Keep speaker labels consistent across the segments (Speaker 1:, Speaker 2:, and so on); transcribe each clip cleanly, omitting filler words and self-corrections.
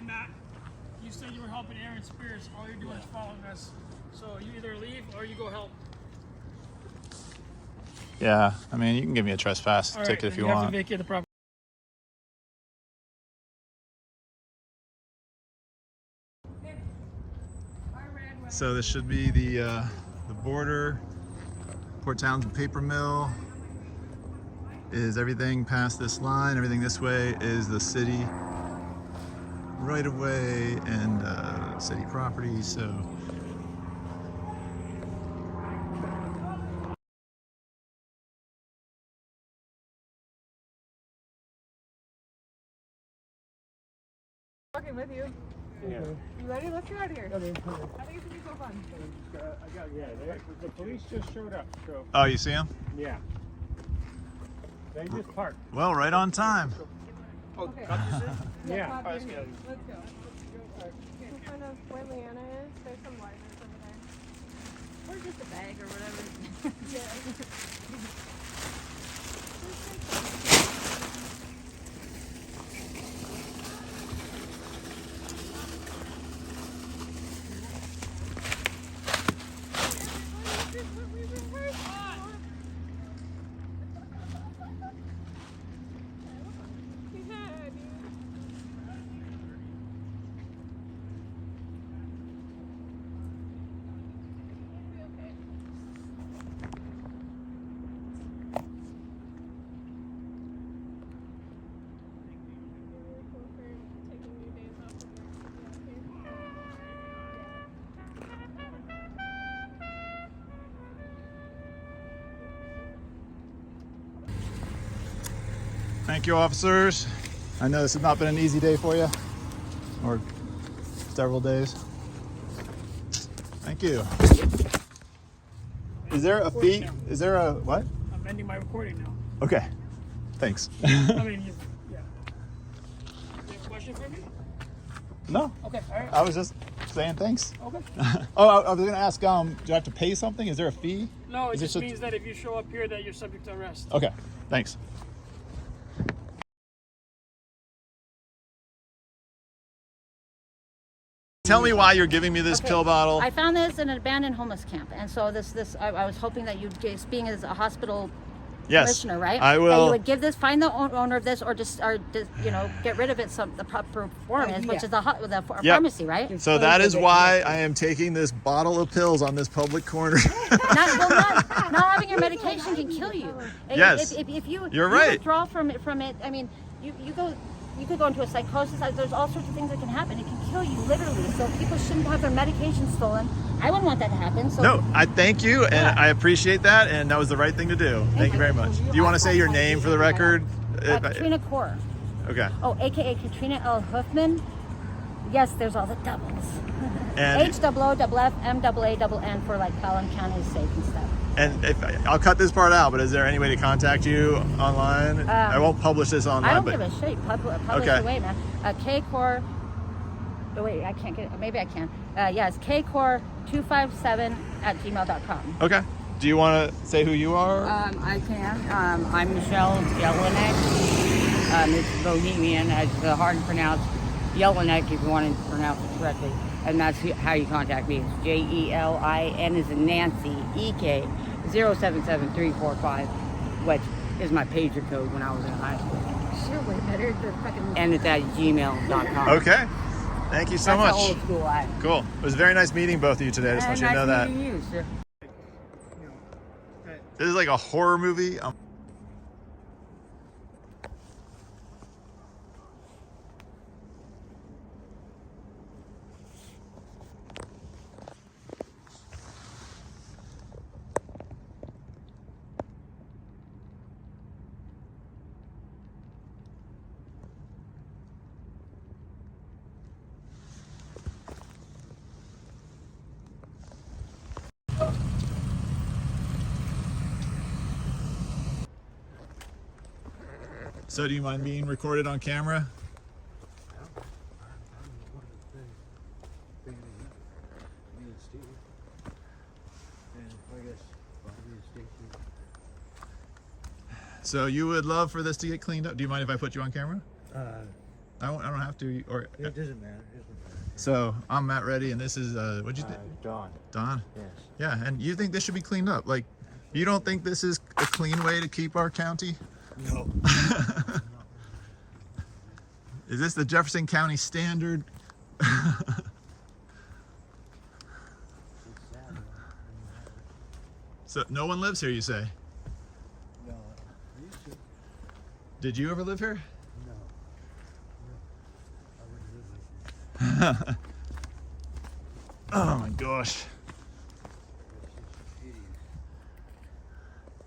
Speaker 1: and Matt, you said you were helping Aaron Spears. All you're doing is following us. So you either leave or you go help.
Speaker 2: Yeah, I mean, you can give me a trespass ticket if you
Speaker 1: have
Speaker 2: want.
Speaker 1: to vacate the property.
Speaker 2: So this should be the border. Port Townsend paper mill is everything past this line. Everything this way is the city right of way and city property. So
Speaker 3: Walking with you.
Speaker 4: Yeah.
Speaker 3: You ready? Let's get out of here.
Speaker 4: Okay.
Speaker 3: I think it's gonna be so fun.
Speaker 4: The police just showed up, so
Speaker 2: oh, you see him?
Speaker 4: yeah. They just parked.
Speaker 2: Well, right on time.
Speaker 1: Oh,
Speaker 3: Okay.
Speaker 4: Yeah.
Speaker 3: Bob,
Speaker 1: Let's
Speaker 3: you're
Speaker 1: go.
Speaker 3: here. Let's go. In front of where Leanna is, there's some lighters over there.
Speaker 5: Or just a bag or whatever.
Speaker 3: This is what we rehearsed for. Yeah, dude.
Speaker 2: Thank you, officers. I know this has not been an easy day for you, or several days. Thank you. Is there a fee? Is there a what?
Speaker 1: I'm ending my recording now.
Speaker 2: Okay, thanks.
Speaker 1: I mean, yeah. You have a question for me?
Speaker 2: No,
Speaker 1: Okay, all right.
Speaker 2: I was just saying thanks.
Speaker 1: Okay.
Speaker 2: Oh, I was gonna ask, do I have to pay something? Is there a fee?
Speaker 1: No, it
Speaker 2: Is
Speaker 1: just
Speaker 2: this
Speaker 1: means that if you show up here, that you're subject to arrest.
Speaker 2: Okay, thanks. Tell me why you're giving me this
Speaker 5: Okay.
Speaker 2: pill bottle.
Speaker 5: I found this in an abandoned homeless camp, and so I was hoping that you'd being as a hospital
Speaker 2: Yes,
Speaker 5: commissioner, right?
Speaker 2: I
Speaker 5: That
Speaker 2: will.
Speaker 5: you would give this, find the owner of this, or just get rid of it. The proper performance, which is the
Speaker 2: Yep.
Speaker 5: pharmacy, right?
Speaker 2: So that is why I am taking this bottle of pills on this public corner.
Speaker 5: not having your medication can kill you.
Speaker 2: Yes.
Speaker 5: If
Speaker 2: You're
Speaker 5: you
Speaker 2: right.
Speaker 5: withdraw from it, I mean, you could go into a psychosis. There's all sorts of things that can happen. It can kill you, literally. So people shouldn't have their medication stolen. I wouldn't want that to happen. So
Speaker 2: No, I thank you, and
Speaker 5: Yeah.
Speaker 2: I appreciate that, and that was the right thing to do. Thank you very much. Do you want to say your name for the record?
Speaker 5: Katrina Kaur.
Speaker 2: Okay.
Speaker 5: Oh, AKA Katrina L. Huffman. Yes, there's all the doubles.
Speaker 2: And
Speaker 5: HOOFMAAN for like Pelham County's sake and stuff.
Speaker 2: I'll cut this part out, but is there any way to contact you online? I won't publish this online.
Speaker 5: I don't
Speaker 2: but
Speaker 5: give a shit. Publish
Speaker 2: Okay.
Speaker 5: away, man. KCore. Oh, wait, I can't get it. Maybe I can. Yeah, it's kcore257@gmail.com.
Speaker 2: Okay. Do you want to say who you are?
Speaker 6: I can. I'm Michelle Jelinek. It's Bohemian. It's hard to pronounce. Jelinek, if you want to pronounce it correctly. And that's how you contact me. It's JELIN as in Nancy, EK 077345, which is my pager code when I was in high school.
Speaker 5: Sure, way better than fucking.
Speaker 6: And it's at gmail.com.
Speaker 2: Okay. Thank you so
Speaker 6: That's
Speaker 2: much.
Speaker 6: how old school I am.
Speaker 2: Cool. It was very nice meeting both of you today. I just want you to know that.
Speaker 6: Nice meeting you, sir.
Speaker 2: This is like a horror movie. So do you mind being recorded on camera? So you would love for this to get cleaned up. Do you mind if I put you on camera? I don't have to. Or
Speaker 7: It doesn't matter. It doesn't matter.
Speaker 2: so I'm Matt Reddy, and this is what'd you think?
Speaker 7: Dawn.
Speaker 2: Don.
Speaker 7: Yes.
Speaker 2: Yeah, and you think this should be cleaned up? Like, you don't think this is a clean way to keep our county?
Speaker 7: No.
Speaker 2: Is this the Jefferson County standard? So no one lives here, you say?
Speaker 7: No. I used to.
Speaker 2: Did you ever live here?
Speaker 7: No. I wouldn't live with you.
Speaker 2: Oh my gosh.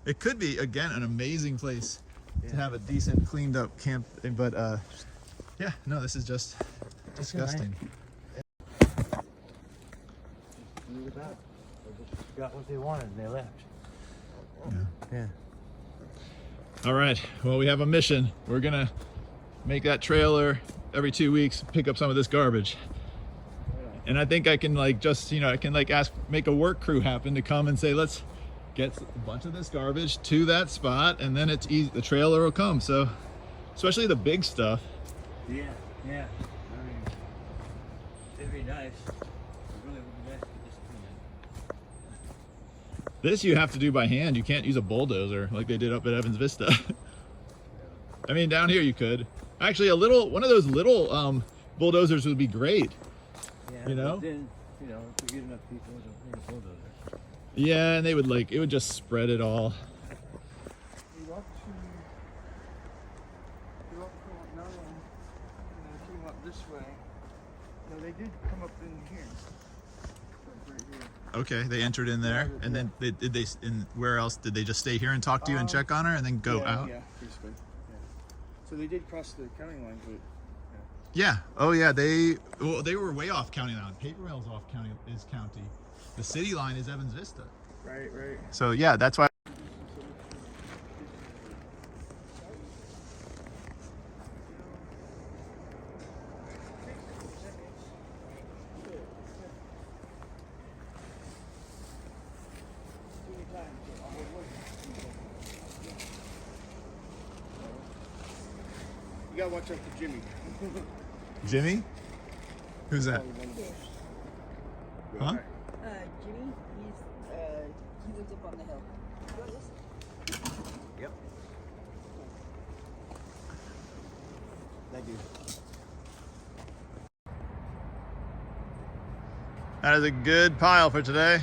Speaker 2: It could be, again, an amazing place to have a decent, cleaned up camp, but yeah, no, this is just disgusting.
Speaker 7: Leave it out. They just got what they wanted and they left. Yeah.
Speaker 2: All right, well, we have a mission. We're gonna make that trailer every 2 weeks, pick up some of this garbage. And I think I can like just, I can like make a work crew happen to come and say, let's get a bunch of this garbage to that spot, and then it's easy, the trailer will come. So, especially the big stuff.
Speaker 7: Yeah. I mean, it'd be nice. It really would be nice to just clean it.
Speaker 2: This you have to do by hand. You can't use a bulldozer like they did up at Evans Vista. I mean, down here you could. Actually, one of those little bulldozers would be great.
Speaker 7: Yeah.
Speaker 2: You know?
Speaker 7: But then, if you get enough people, it'll need a bulldozer.
Speaker 2: Yeah, and they would it would just spread it all.
Speaker 8: You walk to another one, and they came up this way. No, they did come up in here. Like right here.
Speaker 2: Okay, they entered in there, and then where else did they just stay here and talk to you and check on her, and then go out?
Speaker 8: Yeah, basically. Yeah. So they did cross the county line, but
Speaker 2: Yeah. Oh yeah. They were way off county line. Paper Mill's off county is county. The city line is Evans Vista.
Speaker 8: right.
Speaker 2: So yeah, that's why.
Speaker 8: You gotta watch out for Jimmy.
Speaker 2: Jimmy? Who's that? Huh?
Speaker 9: Jimmy, he lives up on the hill. You want this?
Speaker 7: Yep. Thank you.
Speaker 2: That is a good pile for today.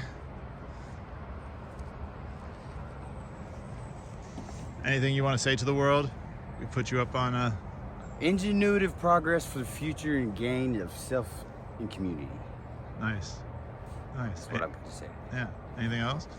Speaker 2: Anything you want to say to the world? We put you up on a...
Speaker 10: Ingenuitive progress for the future and gain of self and community.
Speaker 2: Nice.
Speaker 10: That's what I'm going to say.
Speaker 2: Yeah. Anything else?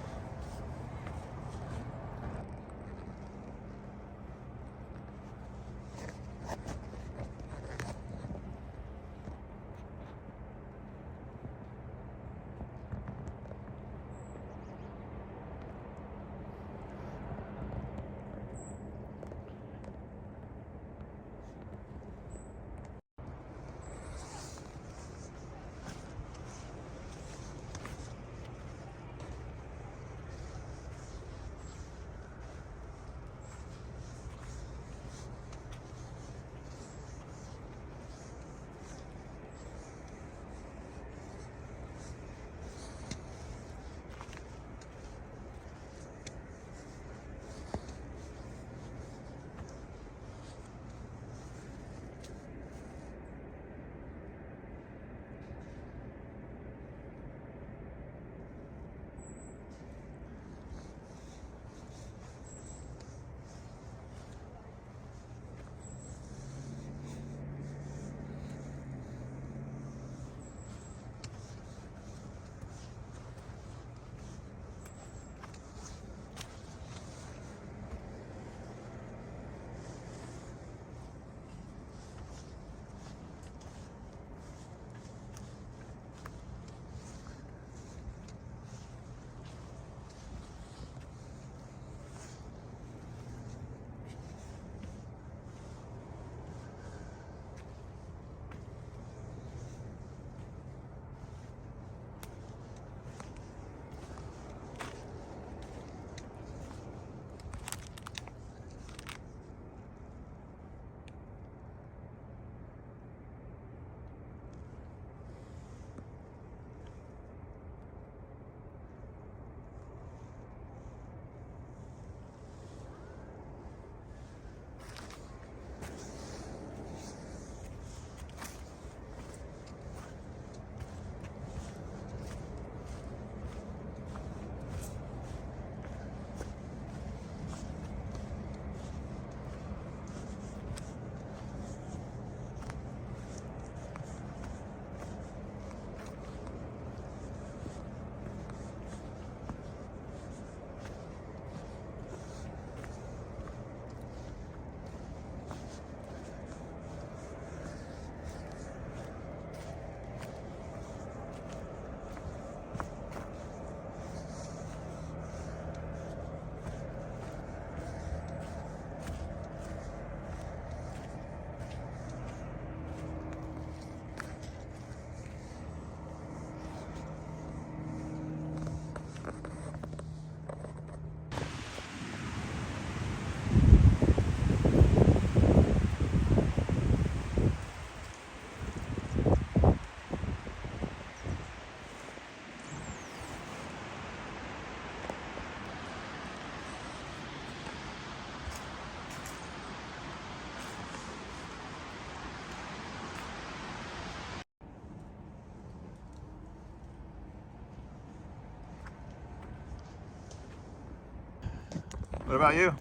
Speaker 2: What about you?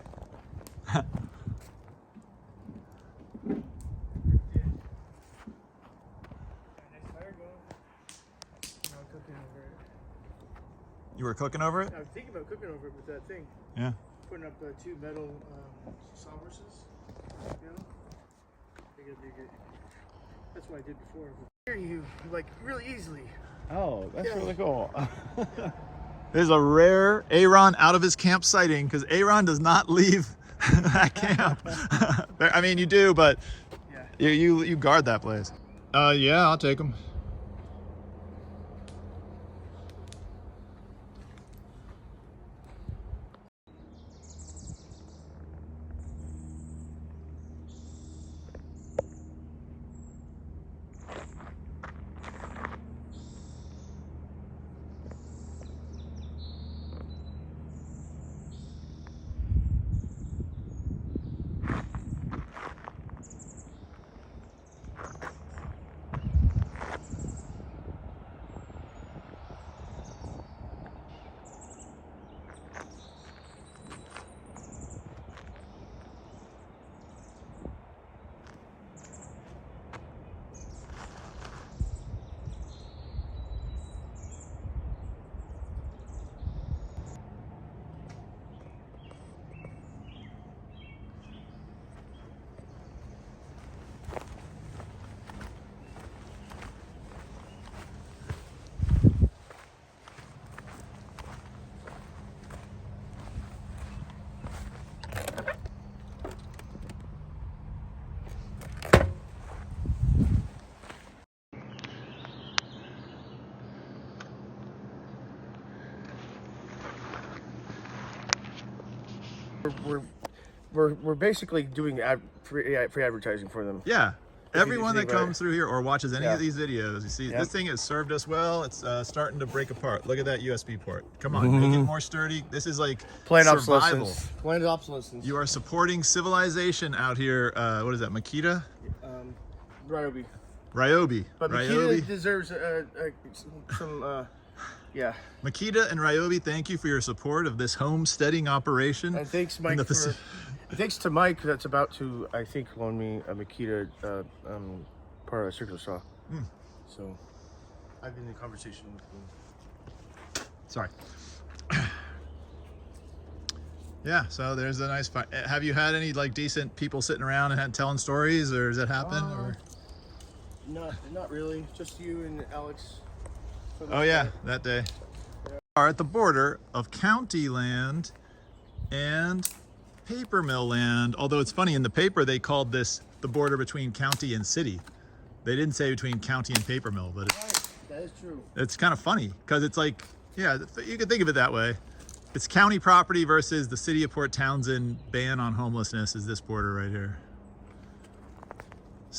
Speaker 8: Nice fire going. Now I'm cooking over it.
Speaker 2: You were cooking over it?
Speaker 8: I was thinking about cooking over it with that thing.
Speaker 2: Yeah.
Speaker 8: Putting up 2 metal sawhorses. You know? They're gonna be good. That's what I did before. Hear you like really easily.
Speaker 10: Oh, that's really cool.
Speaker 2: There's a rare Aaron out of his camp sighting because Aaron does not leave that camp. I mean, you do, but
Speaker 8: Yeah.
Speaker 2: you guard that place. Yeah, I'll take them.
Speaker 8: We're basically doing free advertising for them.
Speaker 2: Yeah. Everyone that
Speaker 8: think about
Speaker 2: comes through here or watches any
Speaker 8: Yeah.
Speaker 2: of these videos, you see,
Speaker 8: Yeah.
Speaker 2: this thing has served us well. It's starting to break apart. Look at that USB port. Come on, make it more sturdy. This is like
Speaker 8: Planned
Speaker 2: survival.
Speaker 8: obsolescence. Planned obsolescence.
Speaker 2: You are supporting civilization out here. What is that, Makita?
Speaker 8: Ryobi.
Speaker 2: Ryobi.
Speaker 8: But
Speaker 2: Ryobi.
Speaker 8: Makita deserves some yeah.
Speaker 2: Makita and Ryobi, thank you for your support of this homesteading operation.
Speaker 8: And thanks,
Speaker 2: in
Speaker 8: Mike,
Speaker 2: the
Speaker 8: for,
Speaker 2: Pacific.
Speaker 8: thanks to Mike that's about to, I think, loan me a Makita part of a circular saw. So I've been in conversation with him.
Speaker 2: Sorry. Yeah, so there's a nice fight. Have you had any like decent people sitting around and telling stories, or does that happen? Or
Speaker 8: Not really. Just you and Alex.
Speaker 2: oh yeah, that day. Are at the border of county land and paper mill land. Although it's funny, in the paper they called this the border between county and city. They didn't say between county and paper mill, but
Speaker 8: That is true.
Speaker 2: it's kind of funny because it's like, yeah, you could think of it that way. It's county property versus the city of Port Townsend ban on homelessness is this border right here.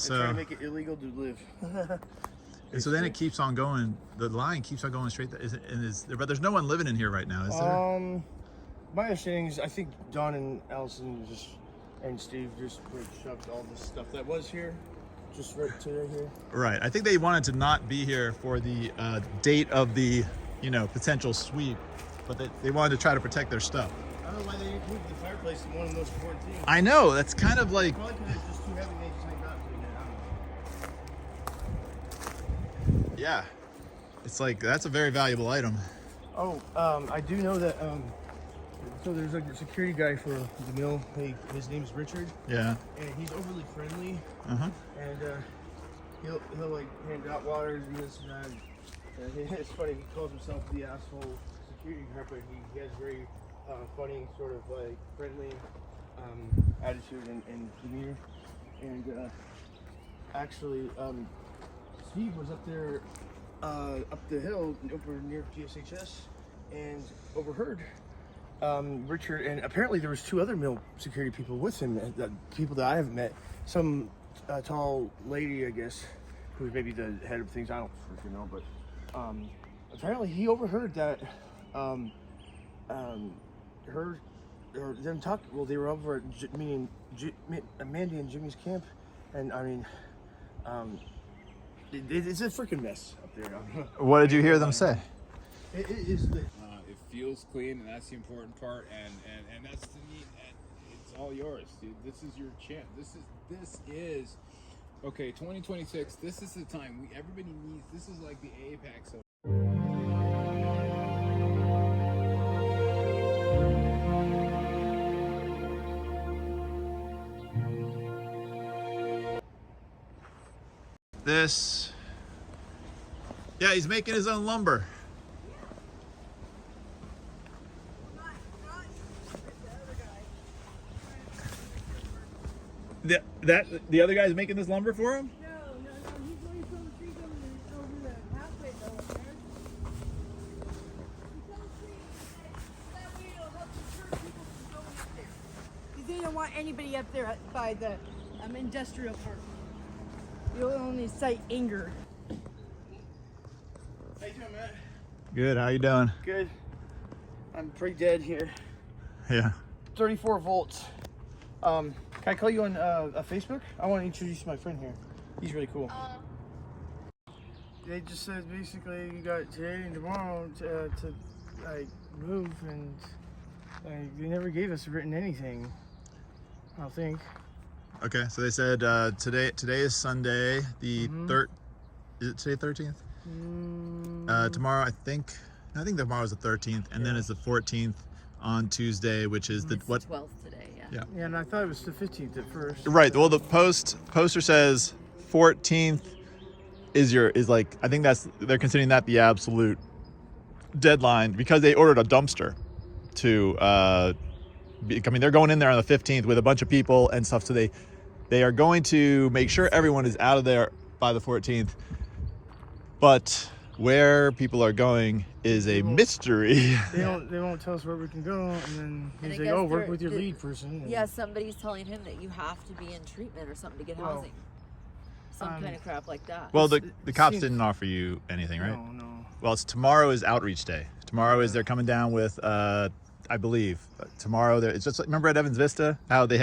Speaker 8: They're trying to make it illegal to live.
Speaker 2: And so then it keeps on going. The line keeps on going straight. But there's no one living in here right now, is there?
Speaker 8: My understanding is I think Don and Allison and Steve just shoved all this stuff that was here, just right to here.
Speaker 2: Right. I think they wanted to not be here for the date of the, potential sweep, but they wanted to try to protect their stuff.
Speaker 8: I don't know why they moved the fireplace to one of the most important things.
Speaker 2: I know. That's kind of like.
Speaker 8: Probably because it's just too heavy. They just hang on to it.
Speaker 2: Yeah. It's like that's a very valuable item.
Speaker 8: Oh, I do know that. So there's like a security guy for the mill. His name is Richard.
Speaker 2: Yeah.
Speaker 8: And he's overly friendly.
Speaker 2: Uh-huh.
Speaker 8: And he'll like hand out waters and this and that. And it's funny. He calls himself the asshole security guard, but he has very funny, sort of like friendly attitude and demeanor. And actually, Steve was up there, up the hill over near GSHS, and overheard Richard, and apparently there was 2 other mill security people with him, people that I haven't met. Some tall lady, I guess, who's maybe the head of things, I don't freaking know, but apparently he overheard that her or them talk. Well, they were over at Mandy and Jimmy's camp, and I mean, it's a freaking mess up there.
Speaker 2: What did you hear them say?
Speaker 8: It is the.
Speaker 11: If it feels clean, and that's the important part. And that's the neat. And it's all yours, dude. This is your chance. This is okay. 2026. This is the time. Everybody needs. This is like the apex of.
Speaker 2: This. Yeah, he's making his own lumber. The other guy's making this lumber for him?
Speaker 9: No, he's going to some trees over the pathway over there. He's on the tree, that way it'll help deter people from going up there. Because they don't want anybody up there by the industrial park. You'll only cite anger.
Speaker 8: How you doing, Matt?
Speaker 2: Good, how you doing?
Speaker 8: Good. I'm pretty dead here.
Speaker 2: Yeah.
Speaker 8: 34 volts. Can I call you on Facebook? I want to introduce my friend here. He's really cool. They just said basically you got today and tomorrow to like move, and like they never gave us written anything. I don't think.
Speaker 2: Okay, so they said today is Sunday, the is it today 13th? Tomorrow I think tomorrow's the 13th, and then it's the 14th on Tuesday, which is the
Speaker 9: 12th today,
Speaker 2: yeah.
Speaker 8: Yeah, and I thought it was the 15th at first.
Speaker 2: Right. Well, the poster says 14th is like, I think they're considering that the absolute deadline because they ordered a dumpster to I mean, they're going in there on the 15th with a bunch of people and stuff, so they are going to make sure everyone is out of there by the 14th. But where people are going is a mystery.
Speaker 8: They won't tell us where we can go, and then he's like, "Oh, work with your lead person."
Speaker 9: Yeah, somebody's telling him that you have to be in treatment or something to get housing. Some kind of crap like that.
Speaker 2: Well, the cops didn't offer you anything, right?
Speaker 8: No.
Speaker 2: Well, tomorrow is outreach day. Tomorrow is they're coming down with, I believe, tomorrow. It's just like, remember at Evans Vista how they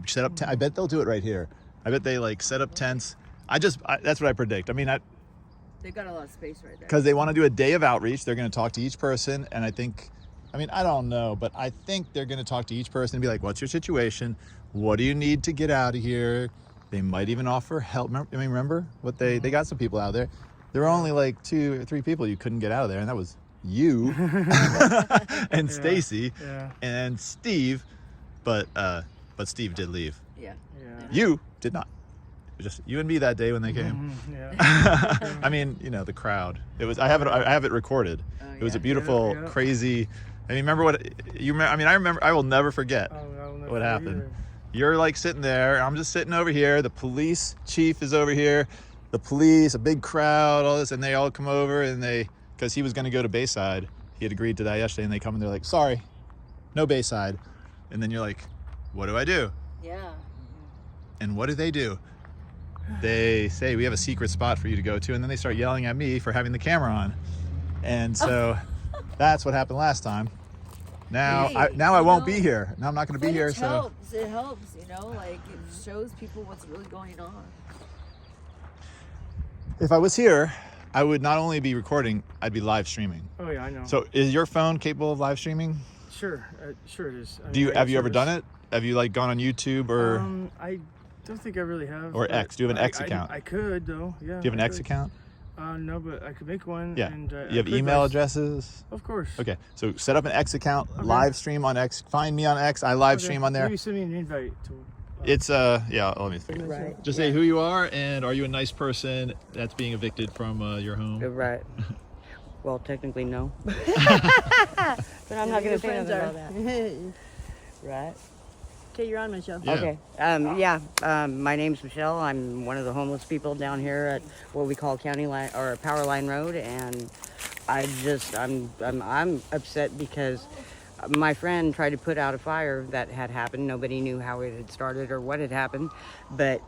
Speaker 2: set up. I bet they'll do it right here. I bet they like set up tents. That's what I predict. I mean,
Speaker 9: They've got a lot of space right there.
Speaker 2: because they want to do a day of outreach. They're going to talk to each person, and I don't know, but I think they're going to talk to each person and be like, "What's your situation? What do you need to get out of here?" They might even offer help. Remember what they got some people out there. There were only like 2 or 3 people you couldn't get out of there, and that was you and Stacy and Steve, but Steve did leave.
Speaker 9: Yeah.
Speaker 2: You did not. It was just you and me that day when they came.
Speaker 8: Yeah.
Speaker 2: I mean, the crowd. It was. I have it recorded. It was a beautiful, crazy. I mean, remember what you remember? I mean, I remember. I will never forget what happened.
Speaker 8: Either.
Speaker 2: You're like sitting there. I'm just sitting over here. The police chief is over here. The police, a big crowd, all this, and they all come over and because he was going to go to Bayside. He had agreed to that yesterday, and they come and they're like, "Sorry, no Bayside." And then you're like, "What do I do?"
Speaker 9: Yeah.
Speaker 2: And what do? They say, "We have a secret spot for you to go to," and then they start yelling at me for having the camera on. And so that's what happened last time. Now I won't be here. Now I'm not going to be here.
Speaker 9: It helps, like it shows people what's really going on.
Speaker 2: If I was here, I would not only be recording, I'd be live streaming.
Speaker 8: Oh yeah, I know.
Speaker 2: So is your phone capable of live streaming?
Speaker 8: Sure it is.
Speaker 2: Have you ever done it? Have you like gone on YouTube or?
Speaker 8: I don't think I really have.
Speaker 2: Or X? Do you have an X account?
Speaker 8: I could though. Yeah.
Speaker 2: Do you have an X account?
Speaker 8: No, but I could make one.
Speaker 2: Yeah.
Speaker 8: And,
Speaker 2: you have email addresses?
Speaker 8: Of course.
Speaker 2: Okay, so set up an X account, live stream on X. Find me on X. I live stream on there.
Speaker 8: Maybe send me an invite to.
Speaker 2: It's yeah. Let me think.
Speaker 9: Right.
Speaker 2: Just say who you are and are you a nice person that's being evicted from your home?
Speaker 6: Right. Well, technically no. But I'm not going to say anything about that. Right.
Speaker 9: Okay, you're on, Michelle.
Speaker 2: Yeah.
Speaker 6: Okay. My name's Michelle. I'm one of the homeless people down here at what we call County Line or Power Line Road, and I'm upset because my friend tried to put out a fire that had happened. Nobody knew how it had started or what had happened, but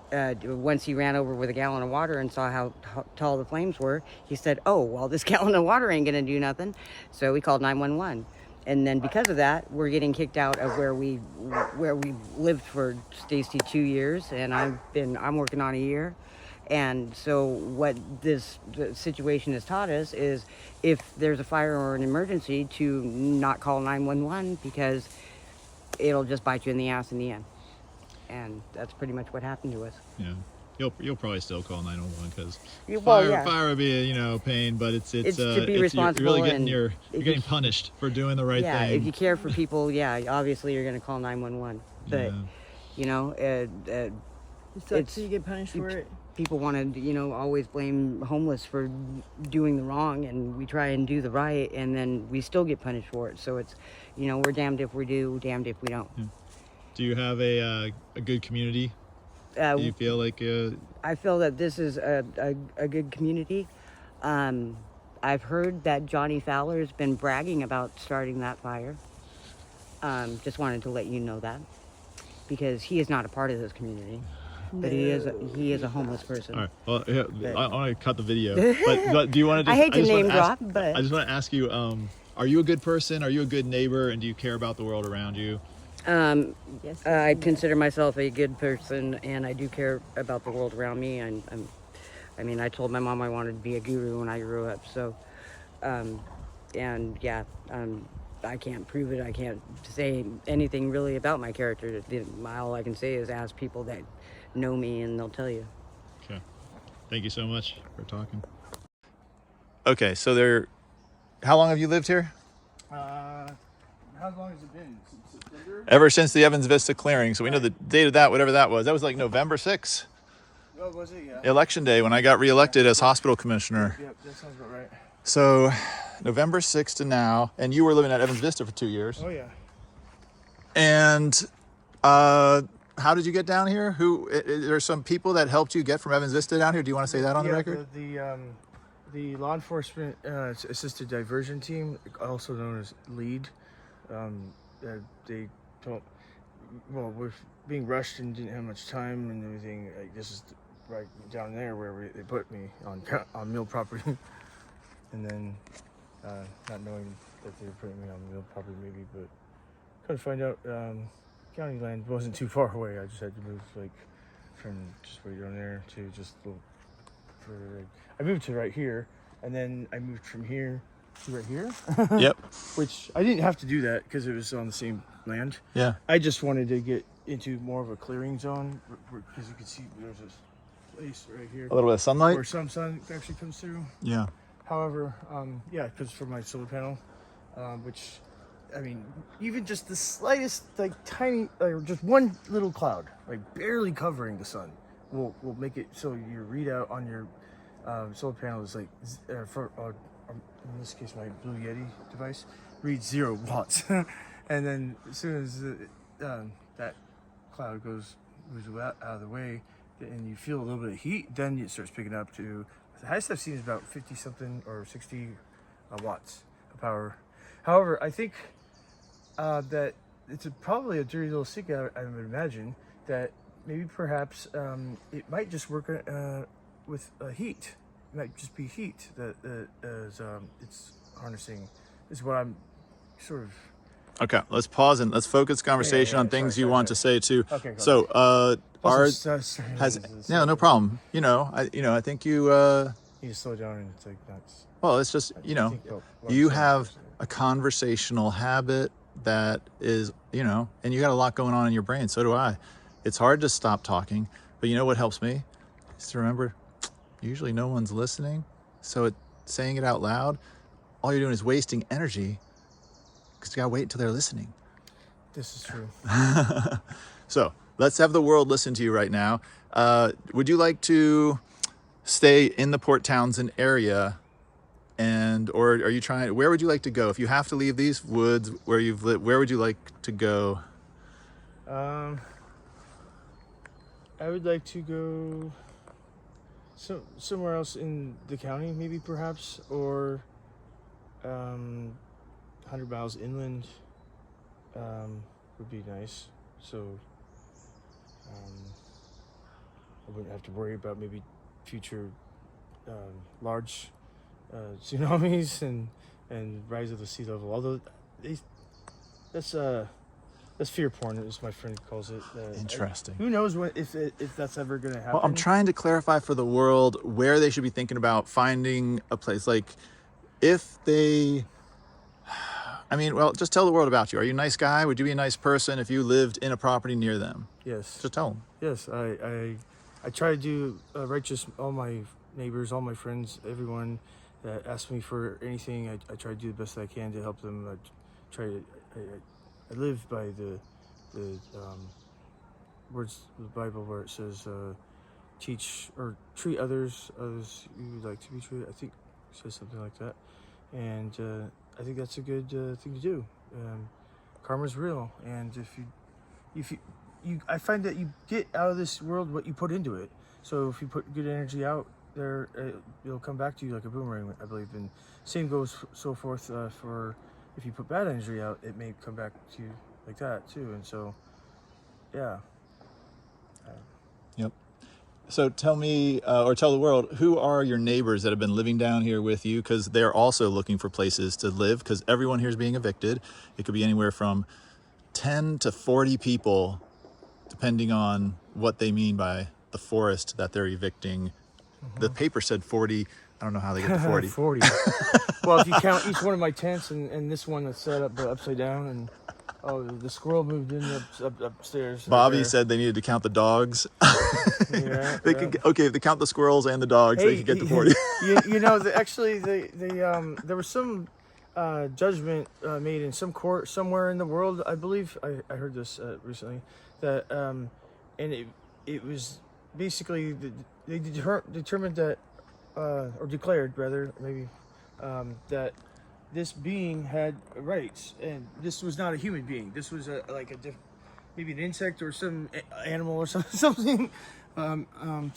Speaker 6: once he ran over with a gallon of water and saw how tall the flames were, he said, "Oh, well, this gallon of water ain't gonna do nothing." So we called 911. And then because of that, we're getting kicked out of where we lived for Stacy 2 years, and I'm working on a year. And so what this situation has taught us is if there's a fire or an emergency to not call 911 because it'll just bite you in the ass in the end. And that's pretty much what happened to us.
Speaker 2: Yeah. You'll probably still call 911 because
Speaker 6: Well,
Speaker 2: fire would be a pain, but it's
Speaker 6: to be
Speaker 2: you're
Speaker 6: responsible.
Speaker 2: really getting
Speaker 6: and
Speaker 2: you're getting punished for doing the right thing.
Speaker 6: If you care for people, obviously you're going to call 911. But
Speaker 9: So you get punished for it.
Speaker 6: people want to always blame homeless for doing the wrong, and we try and do the right, and then we still get punished for it. So it's we're damned if we do, damned if we don't.
Speaker 2: Yeah. Do you have a good community? Do you feel like
Speaker 6: I feel that this is a good community. I've heard that Johnny Fowler's been bragging about starting that fire. Just wanted to let you know that, because he is not a part of this community, but he is a homeless person.
Speaker 2: all right? Well, yeah, I want to cut the video, but do you want to?
Speaker 6: I hate to name drop, but
Speaker 2: I just want to ask you: are you a good person? Are you a good neighbor? And do you care about the world around you?
Speaker 6: Yes, I consider myself a good person, and I do care about the world around me. I told my mom I wanted to be a guru when I grew up. So, I can't prove it. I can't say anything really about my character. All I can say is ask people that know me, and they'll tell you.
Speaker 2: Okay. Thank you so much for talking. Okay, so how long have you lived here?
Speaker 8: How long has it been? Since September?
Speaker 2: Ever since the Evans Vista clearing. So we know the date of that, whatever that was. That was like November 6th.
Speaker 8: Oh, was it? Yeah.
Speaker 2: Election day when I got reelected as hospital commissioner.
Speaker 8: Yep, that sounds about right.
Speaker 2: So November 6th to now, and you were living at Evans Vista for 2 years.
Speaker 8: Oh yeah.
Speaker 2: And how did you get down here? There's some people that helped you get from Evans Vista down here. Do you want to say that on the record?
Speaker 8: The law enforcement assisted diversion team, also known as LEAD, they don't. Well, we're being rushed and didn't have much time and everything. This is right down there where they put me on mill property, and then not knowing that they were putting me on mill property maybe, but come to find out, county land wasn't too far away. I just had to move from just right down there to just a little further. I moved to right here, and then I moved from here to right here.
Speaker 2: Yep.
Speaker 8: Which I didn't have to do that because it was on the same land.
Speaker 2: Yeah.
Speaker 8: I just wanted to get into more of a clearing zone because you can see there's this place right here.
Speaker 2: A little bit of sunlight?
Speaker 8: Where some sun actually comes through.
Speaker 2: Yeah.
Speaker 8: However, because for my solar panel, which, even just the slightest, tiny, just one little cloud, barely covering the sun, will make it so your readout on your solar panel is in this case my Blue Yeti device reads 0 watts. And then as soon as that cloud moves out of the way and you feel a little bit of heat, then it starts picking up to the highest I've seen is about 50 something or 60 watts of power. However, I think that it's probably a dirty little secret, I would imagine, that maybe perhaps it might just work with heat. It might just be heat that it's harnessing. Is what I'm sort of.
Speaker 2: Okay, let's pause and let's focus conversation on things you want to say too.
Speaker 8: Okay.
Speaker 2: So, no problem. I think you.
Speaker 8: You just slow down and it's that's.
Speaker 2: Well, it's just you have a conversational habit that is and you got a lot going on in your brain. So do I. It's hard to stop talking, but you know what helps me is to remember. Usually, no one's listening, so saying it out loud, all you're doing is wasting energy. Because you gotta wait until they're listening.
Speaker 8: This is true.
Speaker 2: So let's have the world listen to you right now. Would you like to stay in the Port Townsend area, or are you trying? Where would you like to go if you have to leave these woods where you've lived? Where would you like to go?
Speaker 8: I would like to go somewhere else in the county, maybe perhaps, or 100 miles inland would be nice. So I wouldn't have to worry about maybe future large tsunamis and rise of the sea level. Although that's That's fear porn, as my friend calls it.
Speaker 2: Interesting.
Speaker 8: Who knows if that's ever going to happen?
Speaker 2: Well, I'm trying to clarify for the world where they should be thinking about finding a place. Like, if they, I mean, well, just tell the world about you. Are you a nice guy? Would you be a nice person if you lived in a property near them?
Speaker 8: Yes.
Speaker 2: Just tell them.
Speaker 8: Yes, I try to do righteous. All my neighbors, all my friends, everyone that asks me for anything, I try to do the best I can to help them. I live by the words of the Bible where it says, teach or treat others as you would like to be treated. I think it says something like that. And I think that's a good thing to do. Karma's real. And if you, I find that you get out of this world what you put into it. So if you put good energy out there, it'll come back to you like a boomerang, I believe. And same goes so forth for if you put bad energy out, it may come back to you like that too. And so, yeah.
Speaker 2: Yep. So tell me, or tell the world, who are your neighbors that have been living down here with you? Because they're also looking for places to live, because everyone here is being evicted. It could be anywhere from 10 to 40 people, depending on what they mean by the forest that they're evicting. The paper said 40. I don't know how they get to 40.
Speaker 8: 40. Well, if you count each one of my tents and this one that's set up upside down, and the squirrel moved in upstairs.
Speaker 2: Bobby said they needed to count the dogs.
Speaker 8: Yeah,
Speaker 2: They could okay, if they count the squirrels and the dogs, they could get to 40.
Speaker 8: you know, actually, there was some judgment made in some court somewhere in the world. I believe I heard this recently that and it was basically they determined that or declared rather maybe that this being had rights, and this was not a human being. This was maybe an insect or some animal or something. So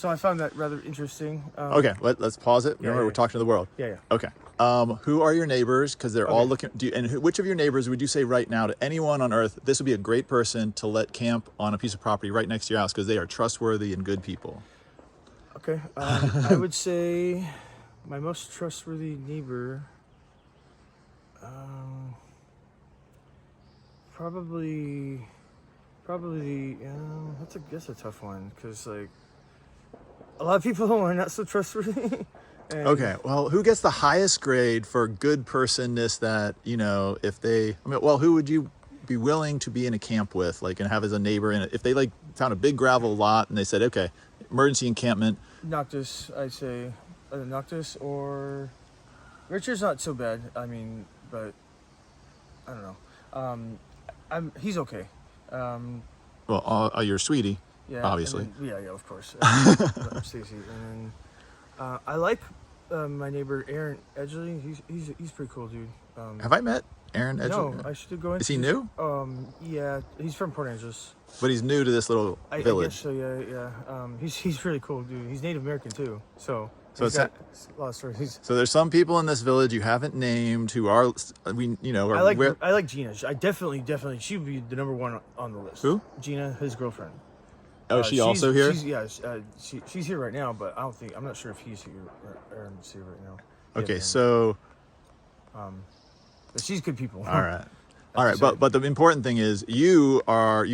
Speaker 8: I found that rather interesting.
Speaker 2: Okay, let's pause it. Remember,
Speaker 8: yeah.
Speaker 2: we're talking to the world.
Speaker 8: Yeah.
Speaker 2: Okay. Who are your neighbors? Because they're all looking. Which of your neighbors would you say right now to anyone on earth, this would be a great person to let camp on a piece of property right next to your house because they are trustworthy and good people?
Speaker 8: Okay. I would say my most trustworthy neighbor. Probably. That's a tough one because like a lot of people are not so trustworthy.
Speaker 2: Okay, well, who gets the highest grade for good personness that, you know, if they, who would you be willing to be in a camp with, like, and have as a neighbor in it? If they, like, found a big gravel lot and they said, okay, emergency encampment.
Speaker 8: Noctis, I'd say. Noctis or... Richard's not so bad, I mean, but I don't know. He's okay.
Speaker 2: You're sweetie,
Speaker 8: yeah,
Speaker 2: obviously.
Speaker 8: Yeah, of course. Stacy. And then I like my neighbor Aaron Edgley. He's pretty cool, dude.
Speaker 2: Have I met Aaron Edgley?
Speaker 8: No, I should go in.
Speaker 2: Is he new?
Speaker 8: Yeah, he's from Port Angeles.
Speaker 2: But he's new to this little village.
Speaker 8: I guess so, yeah. He's really cool, dude. He's Native American too, so
Speaker 2: it's
Speaker 8: got a lot of stories.
Speaker 2: So there's some people in this village you haven't named who are,
Speaker 8: I like Gina. I definitely. She would be the number one on the list.
Speaker 2: Who?
Speaker 8: Gina, his girlfriend.
Speaker 2: Oh, is she also here?
Speaker 8: She's here right now, but I'm not sure if he's here. Aaron's here right now.
Speaker 2: Okay, so.
Speaker 8: But she's good people.
Speaker 2: All right, but the important thing is you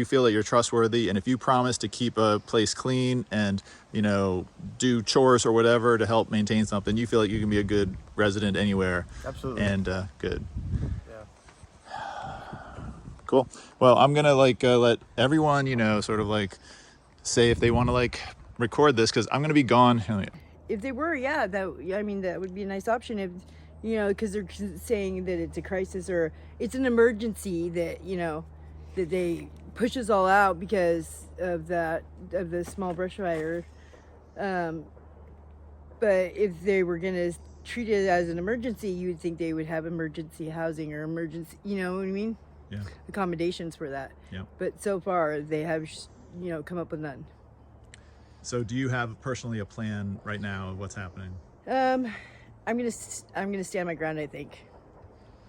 Speaker 2: feel that you're trustworthy, and if you promise to keep a place clean and, you know, do chores or whatever to help maintain something, you feel like you can be a good resident anywhere.
Speaker 8: Absolutely.
Speaker 2: And good.
Speaker 8: Yeah.
Speaker 2: Cool. Well, I'm gonna let everyone, you know, sort of like say if they want to like record this, because I'm gonna be gone.
Speaker 9: If they were, that would be a nice option. If you know, because they're saying that it's a crisis or it's an emergency that, you know, that they push us all out because of the small brush fire. But if they were going to treat it as an emergency, you would think they would have emergency housing or emergency, you know what I mean?
Speaker 2: Yeah.
Speaker 9: Accommodations for that.
Speaker 2: Yeah.
Speaker 9: But so far they have, you know, come up with none.
Speaker 2: So do you have personally a plan right now of what's happening?
Speaker 9: I'm gonna stand my ground, I think.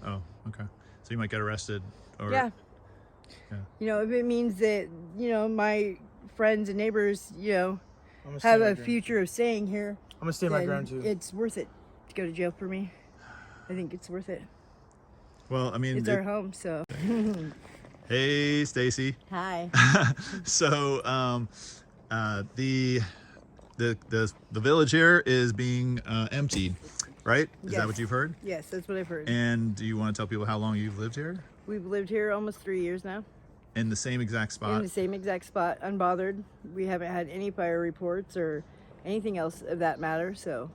Speaker 2: Oh, okay. So you might get arrested, or
Speaker 9: yeah. You know, if it means that, you know, my friends and neighbors, you know, have a future of staying here,
Speaker 8: I'm gonna stand my ground too.
Speaker 9: It's worth it to go to jail for me. I think it's worth it.
Speaker 2: Well, I mean,
Speaker 9: it's our home, so.
Speaker 2: Hey, Stacy.
Speaker 9: Hi.
Speaker 2: So, the village here is being emptied, right? Is that what you've heard?
Speaker 9: Yes, that's what I've heard.
Speaker 2: And do you want to tell people how long you've lived here?
Speaker 9: We've lived here almost 3 years now.
Speaker 2: In the same exact spot?
Speaker 9: In the same exact spot, unbothered. We haven't had any fire reports or anything else of that matter, so.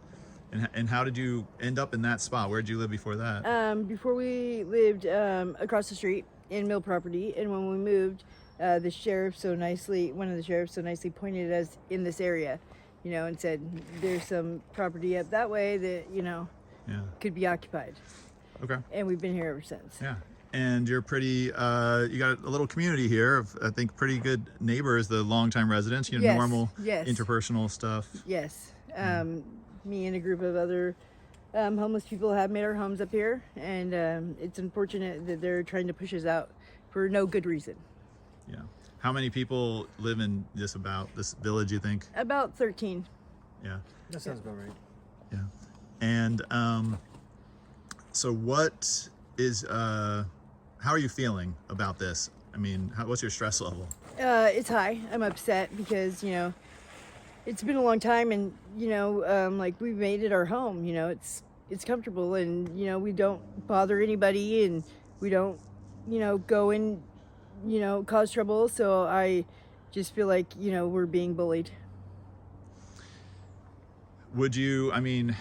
Speaker 2: And how did you end up in that spot? Where did you live before that?
Speaker 9: Before we lived across the street in Mill property, and when we moved, one of the sheriffs so nicely pointed us in this area, you know, and said there's some property up that way that, you know, could be occupied.
Speaker 2: Okay.
Speaker 9: And we've been here ever since.
Speaker 2: Yeah. And you're pretty, you got a little community here of, I think, pretty good neighbors, the longtime residents, you know,
Speaker 9: Yes,
Speaker 2: normal
Speaker 9: yes.
Speaker 2: interpersonal stuff.
Speaker 9: Yes. Me and a group of other homeless people have made our homes up here, and it's unfortunate that they're trying to push us out for no good reason.
Speaker 2: Yeah. How many people live in this village, you think?
Speaker 9: About 13.
Speaker 2: Yeah.
Speaker 8: That sounds about right.
Speaker 2: Yeah. And so what is, how are you feeling about this? I mean, what's your stress level?
Speaker 9: It's high. I'm upset because, you know, it's been a long time, and, you know, like, we've made it our home. You know, it's comfortable, and, you know, we don't bother anybody, and we don't, you know, go and, you know, cause trouble. So I just feel like, you know, we're being bullied.
Speaker 2: Would you, I mean,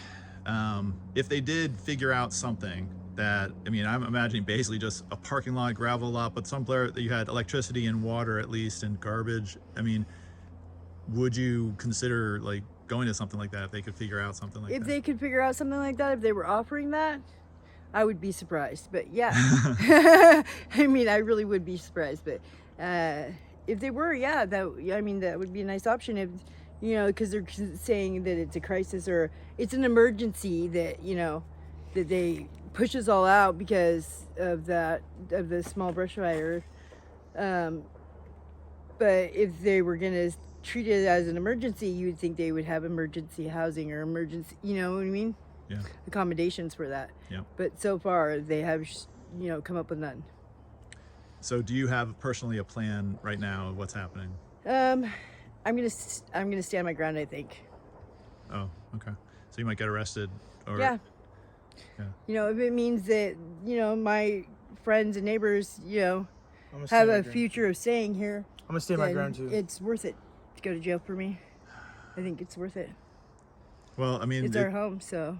Speaker 2: if they did figure out something that, I mean, I'm imagining basically just a parking lot, gravel lot, but somewhere that you had electricity and water at least, and garbage. I mean, would you consider like going to something like that if they could figure out something like that?
Speaker 9: If they could figure out something like that, if they were offering that, I would be surprised. But yeah, I mean, I really would be surprised. But if they were, yeah, I mean, that would be a nice option. If, you know, because they're saying that it's a crisis or it's an emergency, that, you know, that they push us all out because of the small brush fire. But if they were gonna treat it as an emergency, you would think they would have emergency housing or emergency, you know what I mean?
Speaker 2: Yeah.
Speaker 9: Accommodations for that.
Speaker 2: Yeah.
Speaker 9: But so far they have, you know, come up with none.
Speaker 2: So do you have personally a plan right now of what's happening?
Speaker 9: I'm gonna stand my ground, I think.
Speaker 2: Oh, okay. So you might get arrested or
Speaker 9: Yeah. You know, if it means that, you know, my friends and neighbors, you know, have a future of staying here,
Speaker 8: I'm gonna stay my ground too.
Speaker 9: it's worth it to go to jail for me. I think it's worth it.
Speaker 2: Well, I mean,
Speaker 9: It's our home, so.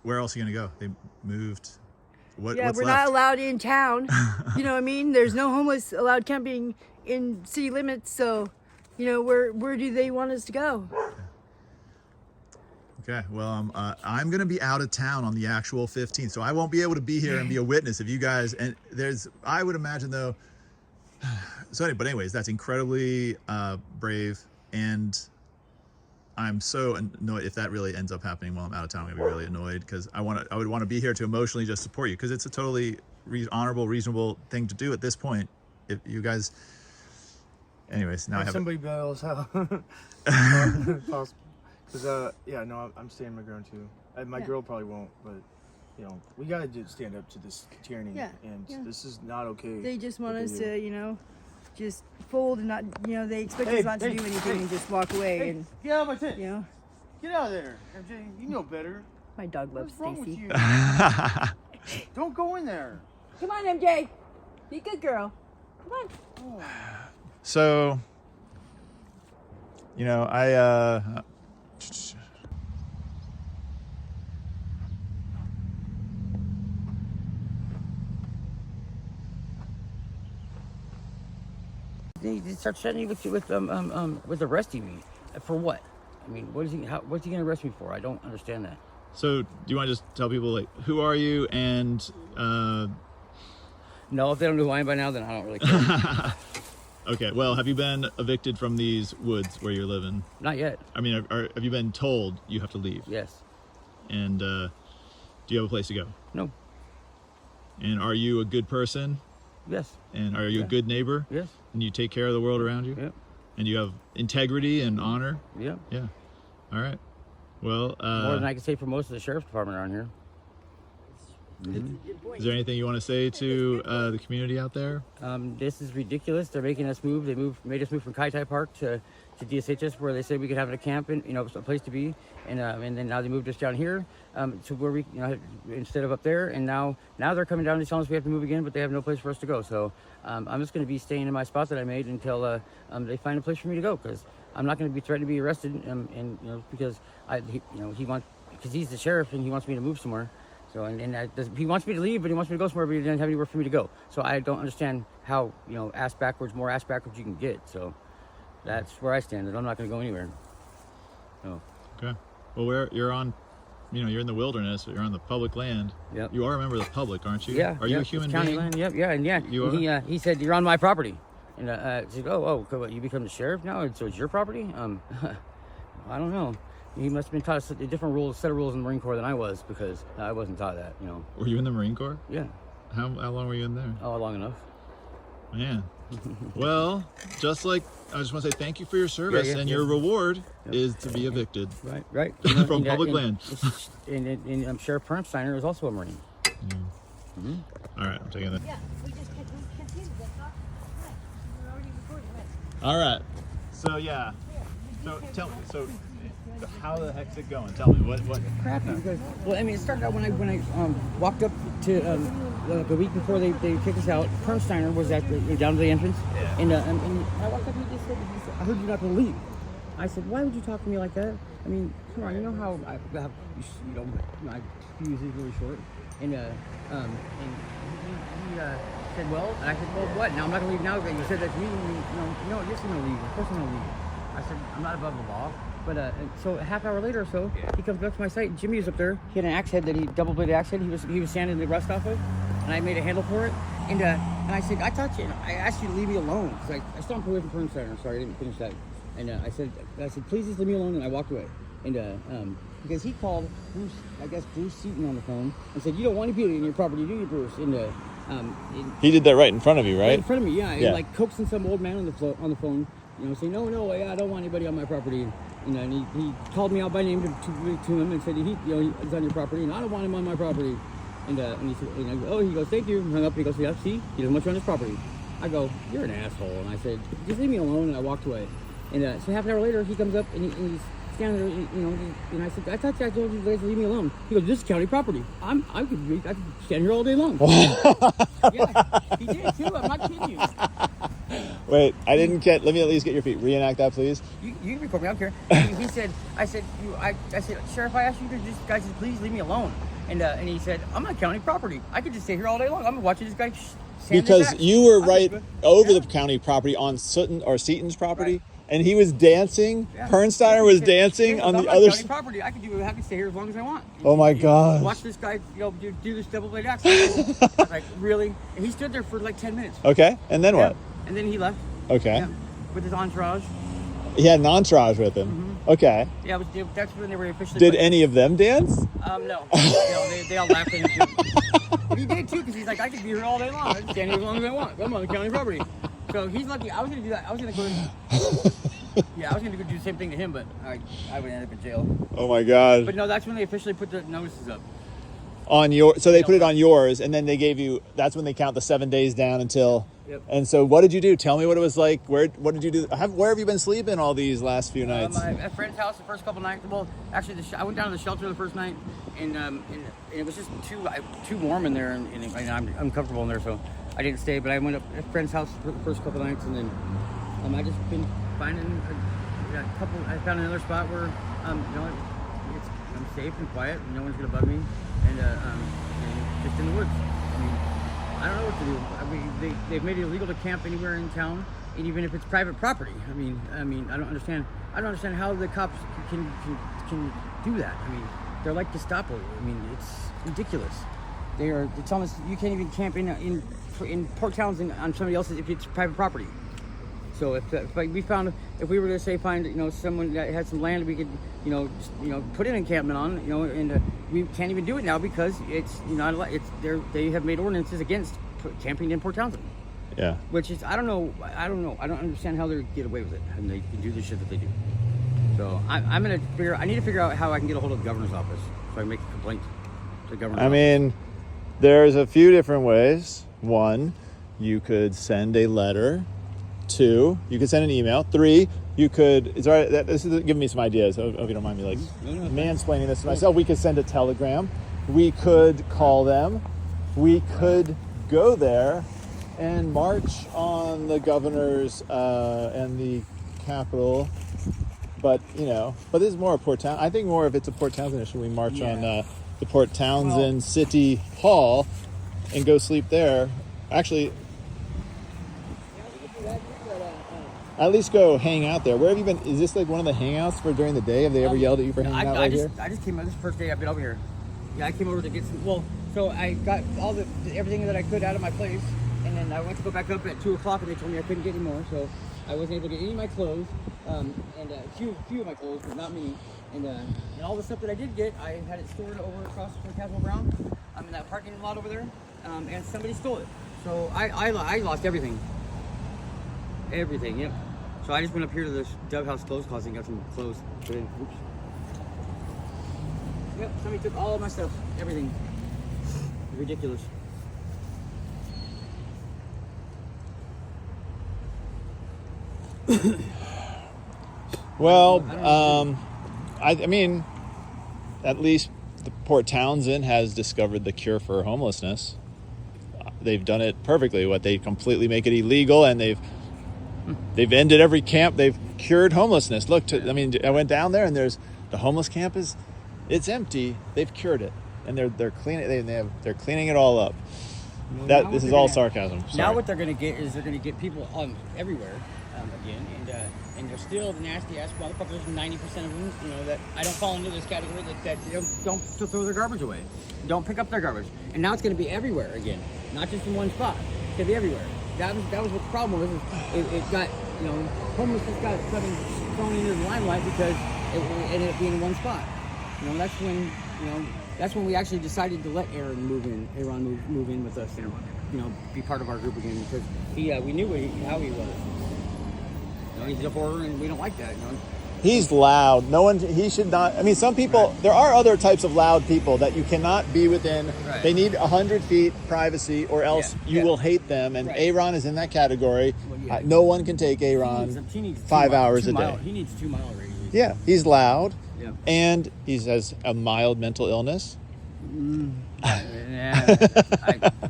Speaker 2: Where else are you gonna go? They moved. What's
Speaker 9: We're
Speaker 2: left?
Speaker 9: not allowed in town. You know what I mean? There's no homeless allowed camping in city limits, so, you know, where do they want us to go?
Speaker 2: Okay, well, I'm gonna be out of town on the actual 15th, so I won't be able to be here and be a witness if you guys. And I would imagine though. So, but anyways, that's incredibly brave, and I'm so annoyed if that really ends up happening while I'm out of town. I'm gonna be really annoyed because I would want to be here to emotionally just support you because it's a totally honorable, reasonable thing to do at this point. If you guys, anyways, now I have
Speaker 8: somebody bails out. Because yeah, no, I'm standing my ground too. My girl probably won't, but you know, we gotta stand up to this tyranny, and this is not okay.
Speaker 9: They just want us to, you know, just fold and not, you know, they expect us not to do anything and just walk away and
Speaker 8: get out of my tent.
Speaker 9: You know,
Speaker 8: get out of there, MJ. You know better.
Speaker 9: My dog loves
Speaker 8: What's wrong with
Speaker 9: Stacy.
Speaker 8: you? Don't go in there.
Speaker 9: Come on, MJ. Be a good girl. Come on.
Speaker 8: Oh.
Speaker 2: So, you know,
Speaker 6: They start threatening with arresting me. For what? I mean, what's he gonna arrest me for? I don't understand that.
Speaker 2: So, do you want to just tell people like who are you and?
Speaker 6: No, if they don't know who I am by now, then I don't really care.
Speaker 2: Okay. Well, have you been evicted from these woods where you're living?
Speaker 6: Not yet.
Speaker 2: I mean, have you been told you have to leave?
Speaker 6: Yes.
Speaker 2: And do you have a place to go?
Speaker 6: No.
Speaker 2: And are you a good person?
Speaker 6: Yes.
Speaker 2: And are you a good neighbor?
Speaker 6: Yes.
Speaker 2: And you take care of the world around you?
Speaker 6: Yep.
Speaker 2: And you have integrity and honor?
Speaker 6: Yep.
Speaker 2: Yeah. All right. Well,
Speaker 6: more than I can say for most of the sheriff's department around here.
Speaker 2: Is there anything you want to say to the community out there?
Speaker 6: This is ridiculous. They're making us move. They made us move from Kai Tai Park to DSHS, where they said we could have a camp and a place to be, and then now they moved us down here to where we instead of up there, and now they're coming down and telling us we have to move again, but they have no place for us to go. So I'm just going to be staying in my spot that I made until they find a place for me to go, because I'm not going to be threatened to be arrested, and because he wants, because he's the sheriff and he wants me to move somewhere. So he wants me to leave, but he wants me to go somewhere, but he doesn't have anywhere for me to go. So I don't understand how more ass backwards you can get. So that's where I stand, and I'm not going to go anywhere. So.
Speaker 2: Okay. Well, you're on, you're in the wilderness. You're on the public land.
Speaker 6: Yep.
Speaker 2: You are a member of the public, aren't you?
Speaker 6: Yeah.
Speaker 2: Are you a human
Speaker 6: county
Speaker 2: being?
Speaker 6: Land. Yep. Yeah. And yeah.
Speaker 2: You are?
Speaker 6: He said you're on my property, and I said, oh, what, you become the sheriff now, and so it's your property? I don't know. He must have been taught a different set of rules in the Marine Corps than I was, because I wasn't taught that.
Speaker 2: Were you in the Marine Corps?
Speaker 6: Yeah.
Speaker 2: How long were you in there?
Speaker 6: Oh, long enough.
Speaker 2: Man. Well, I just want to say thank you for your service, and your reward is to be evicted.
Speaker 6: Right.
Speaker 2: From public land.
Speaker 6: And Sheriff Pernsteiner is also a Marine.
Speaker 2: Mm-hmm. All right, I'm taking that.
Speaker 5: Yeah, we continued this. We're already recording, right?
Speaker 2: All right. So yeah. So tell me. So how the heck's it going? Tell me what.
Speaker 6: Crappy. Because, well, it started out when I walked up to like a week before they kicked us out. Pernsteiner was at down to the entrance, and I walked up and he just said, "I heard you're not going to leave." I said, "Why would you talk to me like that? I mean, come on, you know how my fuse is really short." And he said, "Well," and I said, "Well, what? Now I'm not going to leave now. You said that to me. No, you're going to leave. Of course I'm going to leave." I said, "I'm not above the law." But so a half hour later or so, he comes back to my site. Jimmy was up there. He had an axe head double-bladed axe head. He was sanding the rust off of, and I made a handle for it. And I said, I thought I asked you to leave me alone, because I stomped away from Pernsteiner. Sorry, I didn't finish that. And I said, please just leave me alone, and I walked away. And because he called Bruce Seaton on the phone and said, "You don't want anybody in your property, do you, Bruce?" And
Speaker 2: he did that right in front of you, right?
Speaker 6: Right in front of me, yeah. And like coaxing some old man on the phone, saying, "No, I don't want anybody on my property." And he called me out by name to him and said, he's on your property, and I don't want him on my property. And he said, he goes, "Thank you." And hung up, and he goes, "Yeah, see, he doesn't want you on his property." I go, "You're an asshole." And I said, "Just leave me alone." And I walked away. And so half an hour later, he comes up and he's standing there, and I said, "I thought I told you guys to leave me alone." He goes, "This is county property. I could stand here all day long." Yeah, he did too. I'm not kidding you.
Speaker 2: Wait, I didn't get. Let me at least get your feet. Reenact that, please.
Speaker 6: You can record me. I don't care. He said, I said, "Sheriff, I asked you to guys please leave me alone." And he said, "I'm on county property. I could just stay here all day long. I'm watching this guy."
Speaker 2: Because you were right over the county property on Seaton's property. Right. And he was dancing. Yeah. Pernsteiner was dancing on the other side.
Speaker 6: Property. I could stay here as long as I want.
Speaker 2: Oh my God!
Speaker 6: Watch this guy, do this double-bladed axe. I was like, really? And he stood there for like 10 minutes.
Speaker 2: Okay, and then what?
Speaker 6: And then he left.
Speaker 2: Okay.
Speaker 6: Yeah, with his entourage.
Speaker 2: He had an entourage with him.
Speaker 6: Mm-hmm.
Speaker 2: Okay.
Speaker 6: Yeah, that's when they were officially.
Speaker 2: Did any of them dance?
Speaker 6: No. They all laughed at him. He did too, because he's like, "I could be here all day long. I can stand here as long as I want. I'm on the county property." So he's lucky. I was going to do that. I was going to go. Yeah, I was going to go do the same thing to him, but I would end up in jail.
Speaker 2: Oh my God.
Speaker 6: But no, that's when they officially put the notices up.
Speaker 2: So they put it on yours, and then they gave you. That's when they count the 7 days down until.
Speaker 6: Yep.
Speaker 2: And so, what did you do? Tell me what it was like. What did you do? Where have you been sleeping all these last few nights?
Speaker 6: At a friend's house the first couple nights. Well, actually, I went down to the shelter the first night, and it was just too warm in there, and I'm uncomfortable in there, so I didn't stay. But I went up at a friend's house for the first couple nights, and then I just been finding I found another spot where I'm safe and quiet. No one's gonna bug me, and just in the woods. I mean, I don't know what to do. I mean, they've made it illegal to camp anywhere in town, and even if it's private property. I mean, I don't understand. I don't understand how the cops can do that. I mean, they're like Gestapo. I mean, it's ridiculous. It's almost, you can't even camp in Port Townsend on somebody else's if it's private property. So if we were to say find someone that had some land we could put an encampment on, and we can't even do it now because it's not allowed. They have made ordinances against camping in Port Townsend.
Speaker 2: Yeah.
Speaker 6: Which is I don't know. I don't understand how they get away with it and they can do the shit that they do. So I need to figure out how I can get a hold of the governor's office so I can make a complaint to the governor's office.
Speaker 2: I mean, There's a few different ways. 1, you could send a letter. 2, you could send an email. 3, you could, it's all right, this is giving me some ideas. If you don't mind me like mansplaining this to myself. We could send a telegram. We could call them. We could go there and march on the governor's and the Capitol. But, but this is more a Port Townsend. I think more if it's a Port Townsend issue, we march on the Port Townsend City Hall and go sleep there. Actually, at least go hang out there. Where have you been? Is this like one of the hangouts for during the day? Have they ever yelled at you for hanging out here?
Speaker 6: I just came out. This is the first day I've been over here. Yeah, I came over to get some. Well, so I got all everything that I could out of my place, and then I went to go back up at 2 o'clock, and they told me I couldn't get any more. So I wasn't able to get any of my clothes, and a few of my clothes, but not many. And all the stuff that I did get, I had it stored over across from Castle Brown, in that parking lot over there, and somebody stole it. So I lost everything. Everything, yep. So I just went up here to the Dove House clothes closet and got some clothes. Put in. Oops. Yep, somebody took all of my stuff, everything. Ridiculous.
Speaker 2: Well, I mean, at least the Port Townsend has discovered the cure for homelessness. They've done it perfectly. They completely make it illegal, and they've ended every camp. They've cured homelessness. Look, I went down there, and there's the homeless camp it's empty. They've cured it, and they're cleaning. They're cleaning it all up.
Speaker 6: Well,
Speaker 2: this is all sarcasm. Sorry.
Speaker 6: Now what they're going to get is they're going to get people everywhere again, and they're still the nasty ass motherfuckers. 90% of them, that I don't fall into this category that don't throw their garbage away, don't pick up their garbage, and now it's going to be everywhere again, not just in one spot. It's going to be everywhere. That was what the problem was. It got homelessness got thrown into the limelight because it ended up being in one spot. That's when we actually decided to let Aaron move in with us and be part of our group again, because we knew how he was. He's a horror, and we don't like that.
Speaker 2: He's loud. He should not. I mean, some people, right. There are other types of loud people that you cannot be within. Right. They need 100 feet privacy, or else you will hate them. And Aaron is in that category. Well, no one can take Aaron 5 hours a day.
Speaker 6: He needs 2 mile radius.
Speaker 2: Yeah, he's loud. Yeah. And he has a mild mental illness.
Speaker 6: Yeah,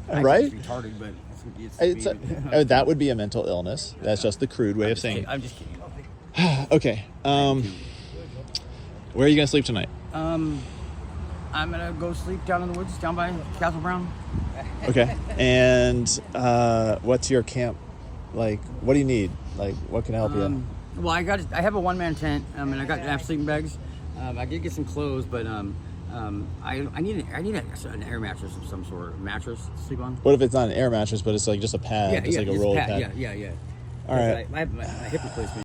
Speaker 2: right?
Speaker 6: It's retarded, but
Speaker 2: that would be a mental illness. That's just the crude way of saying it.
Speaker 6: I'm just kidding.
Speaker 2: Okay. Where are you gonna sleep tonight?
Speaker 6: I'm gonna go sleep down in the woods, down by Castle Brown.
Speaker 2: Okay. And what's your camp like? What do you need? Like, what can help you?
Speaker 6: Well, I have a one-man tent, and I have sleeping bags. I did get some clothes, but I need an air mattress of some sort, mattress to sleep on.
Speaker 2: What if it's not an air mattress, but it's like just a pad, like a roll pad?
Speaker 6: Yeah.
Speaker 2: All right.
Speaker 6: I have my hip replacement.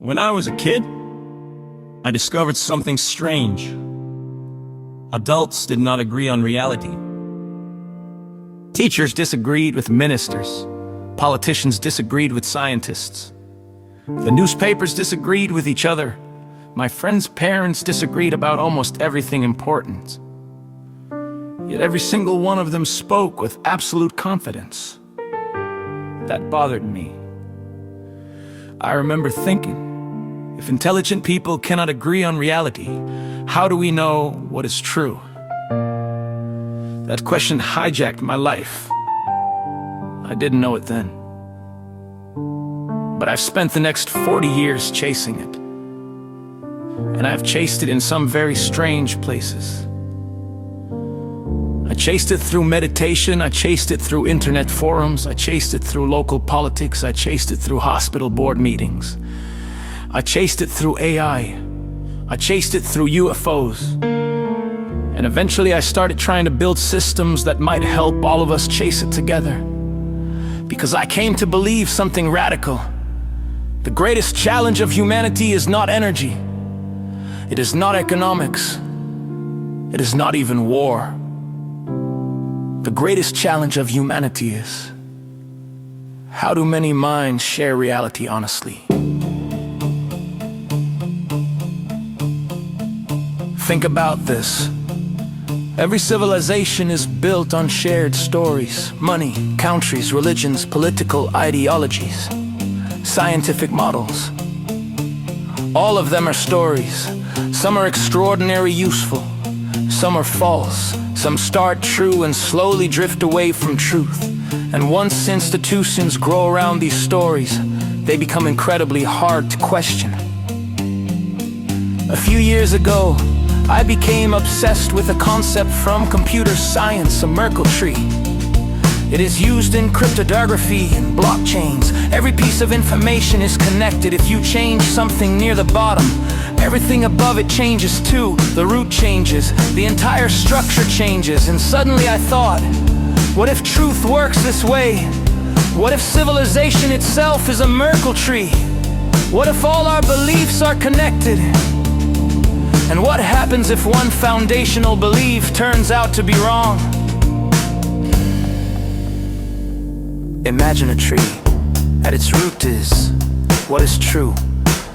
Speaker 12: When I was a kid, I discovered something strange. Adults did not agree on reality. Teachers disagreed with ministers. Politicians disagreed with scientists. The newspapers disagreed with each other. My friends' parents disagreed about almost everything important. Yet every single one of them spoke with absolute confidence. That bothered me. I remember thinking, if intelligent people cannot agree on reality, how do we know what is true? That question hijacked my life. I didn't know it then. But I've spent the next 40 years chasing it. And I've chased it in some very strange places. I chased it through meditation, I chased it through internet forums, I chased it through local politics, I chased it through hospital board meetings. I chased it through AI. I chased it through UFOs. And eventually I started trying to build systems that might help all of us chase it together. Because I came to believe something radical. The greatest challenge of humanity is not energy. It is not economics. It is not even war. The greatest challenge of humanity is, how do many minds share reality honestly? Think about this. Every civilization is built on shared stories, money, countries, religions, political ideologies, scientific models. All of them are stories. Some are extraordinarily useful, some are false, some start true and slowly drift away from truth. And once institutions grow around these stories, they become incredibly hard to question. A few years ago, I became obsessed with a concept from computer science, a Merkle tree. It is used in cryptography and blockchains. Every piece of information is connected. If you change something near the bottom, everything above it changes too. The root changes, the entire structure changes. And suddenly I thought, what if truth works this way? What if civilization itself is a Merkle tree? What if all our beliefs are connected? And what happens if one foundational belief turns out to be wrong? Imagine a tree. At its root is what is true.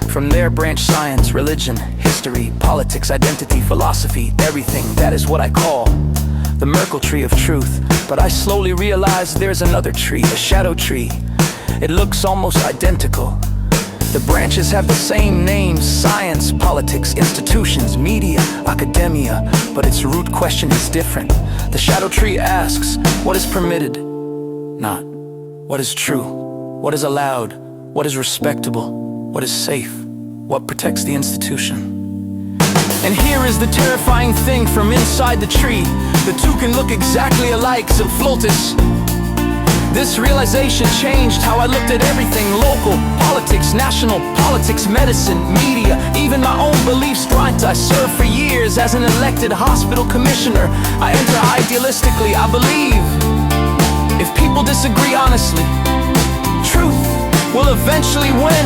Speaker 12: From there branch science, religion, history, politics, identity, philosophy, everything. That is what I call the Merkle tree of truth. But I slowly realized there's another tree, a shadow tree. It looks almost identical. The branches have the same names: science, politics, institutions, media, academia. But its root question is different. The shadow tree asks, what is permitted? Not what is true, what is allowed, what is respectable, what is safe, what protects the institution. And here is the terrifying thing from inside the tree. The two can look exactly alike, subflotus. This realization changed how I looked at everything: local politics, national politics, medicine, media, even my own beliefs. Right, I served for years as an elected hospital commissioner. I enter idealistically. I believe if people disagree honestly, truth will eventually win.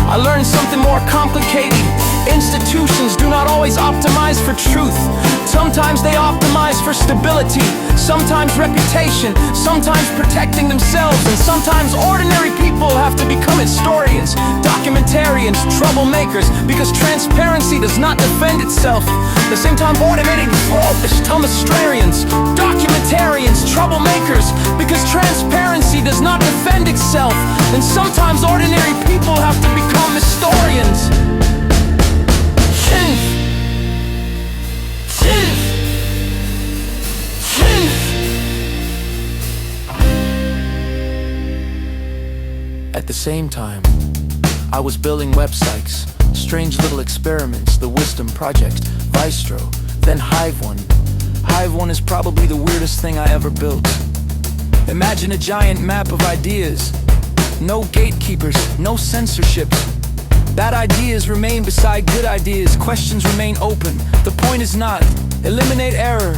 Speaker 12: I learned something more complicated. Institutions do not always optimize for truth. Sometimes they optimize for stability, sometimes reputation, sometimes protecting themselves, and sometimes ordinary people have to become historians, documentarians, troublemakers, because transparency does not defend itself. At the same time, automated Thomas-Strarians, documentarians, troublemakers, because transparency does not defend itself. And sometimes ordinary people have to become historians. At the same time, I was building websites, strange little experiments, the Wisdom Project, Vistro, then Hive One. Hive One is probably the weirdest thing I ever built. Imagine a giant map of ideas. No gatekeepers, no censorship. Bad ideas remain beside good ideas. Questions remain open. The point is not eliminate error.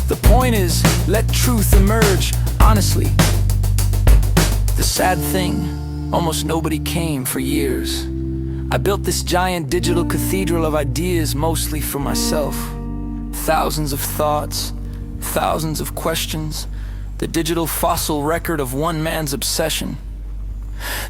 Speaker 12: The point is let truth emerge honestly. The sad thing, almost nobody came for years. I built this giant digital cathedral of ideas mostly for myself. Thousands of thoughts, thousands of questions, the digital fossil record of one man's obsession.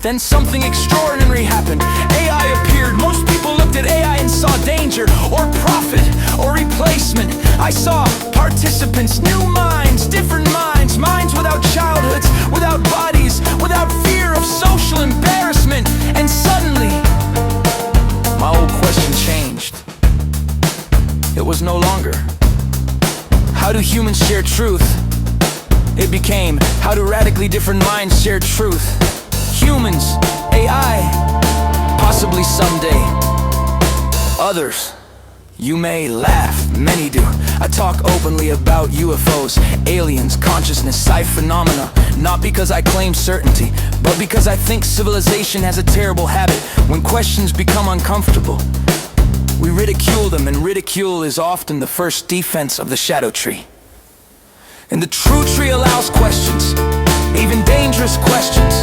Speaker 12: Then something extraordinary happened. AI appeared. Most people looked at AI and saw danger, or profit, or replacement. I saw participants, new minds, different minds, minds without childhoods, without bodies, without fear of social embarrassment. And suddenly, my old question changed. It was no longer, how do humans share truth? It became, how do radically different minds share truth? Humans, AI, possibly someday. Others, you may laugh, many do. I talk openly about UFOs, aliens, consciousness, psi phenomena. Not because I claim certainty, but because I think civilization has a terrible habit. When questions become uncomfortable, we ridicule them, and ridicule is often the first defense of the shadow tree. And the true tree allows questions, even dangerous questions,